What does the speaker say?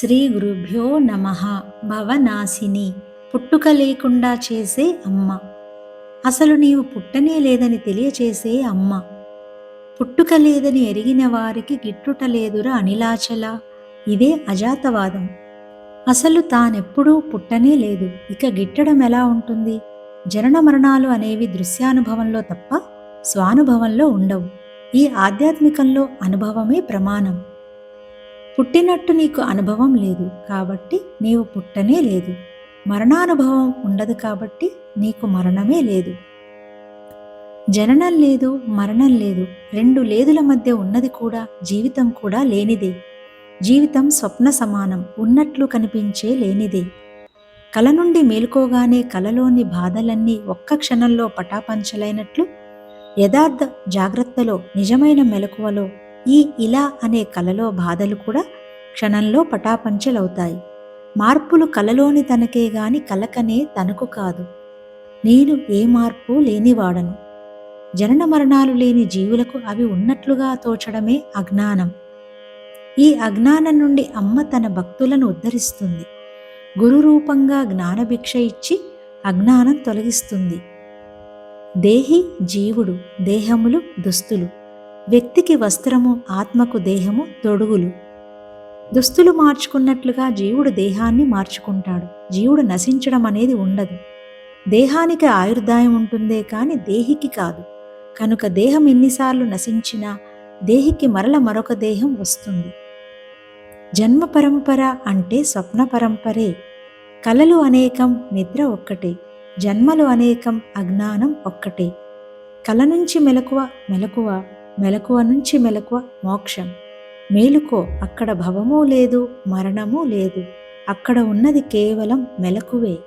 శ్రీ గురుభ్యో నమః. భవనాశిని, పుట్టుక లేకుండా చేసే అమ్మ. అసలు నీవు పుట్టనే లేదని తెలియచేసే అమ్మ. పుట్టుక లేదని ఎరిగిన వారికి గిట్టుట లేదురా అనిలాచల. ఇదే అజాతవాదం. అసలు తానెప్పుడూ పుట్టనే లేదు, ఇక గిట్టడం ఎలా ఉంటుంది? జనన మరణాలు అనేవి దృశ్యానుభవంలో తప్ప స్వానుభవంలో ఉండవు. ఈ ఆధ్యాత్మికంలో అనుభవమే ప్రమాణం. పుట్టినట్టు నీకు అనుభవం లేదు కాబట్టి నీవు పుట్టనే లేదు. మరణానుభవం ఉండదు కాబట్టి నీకు మరణమే లేదు. జననం లేదు, మరణం లేదు, రెండు లేదుల మధ్య ఉన్నది కూడా జీవితం కూడా లేనిదే. జీవితం స్వప్న సమానం, ఉన్నట్లు కనిపించే లేనిదే. కల నుండి మేలుకోగానే కలలోని బాధలన్నీ ఒక్క క్షణంలో పటాపంచలైనట్లు యథార్థ జాగ్రత్తలో నిజమైన మెలకువలో ఈ ఇలా అనే కలలో బాధలు కూడా క్షణంలో పటాపంచలవుతాయి. మార్పులు కలలోని తనకే గాని కలకనే తనకు కాదు. నేను ఏ మార్పు లేనివాడను. జనన మరణాలు లేని జీవులకు అవి ఉన్నట్లుగా తోచడమే అజ్ఞానం. ఈ అజ్ఞానం నుండి అమ్మ తన భక్తులను ఉద్ధరిస్తుంది. గురు రూపంగా జ్ఞానభిక్ష ఇచ్చి అజ్ఞానం తొలగిస్తుంది. దేహి జీవుడు, దేహములు దుస్తులు. వ్యక్తికి వస్త్రము, ఆత్మకు దేహము తొడుగులు. దుస్తులు మార్చుకున్నట్లుగా జీవుడు దేహాన్ని మార్చుకుంటాడు. జీవుడు నశించడం అనేది ఉండదు. దేహానికి ఆయుర్దాయం ఉంటుందే కాని దేహికి కాదు. కనుక దేహం ఎన్నిసార్లు నశించినా దేహికి మరొక దేహం వస్తుంది. జన్మ పరంపర అంటే స్వప్న పరంపరే. కలలు అనేకం, నిద్ర ఒక్కటే. జన్మలు అనేకం, అజ్ఞానం ఒక్కటే. కల నుంచి మెలకువ, మెలకువ, మెలకువ నుంచి మెలకువ మోక్షం. మేలుకో, అక్కడ భవమూ లేదు, మరణమూ లేదు. అక్కడ ఉన్నది కేవలం మెలకువే.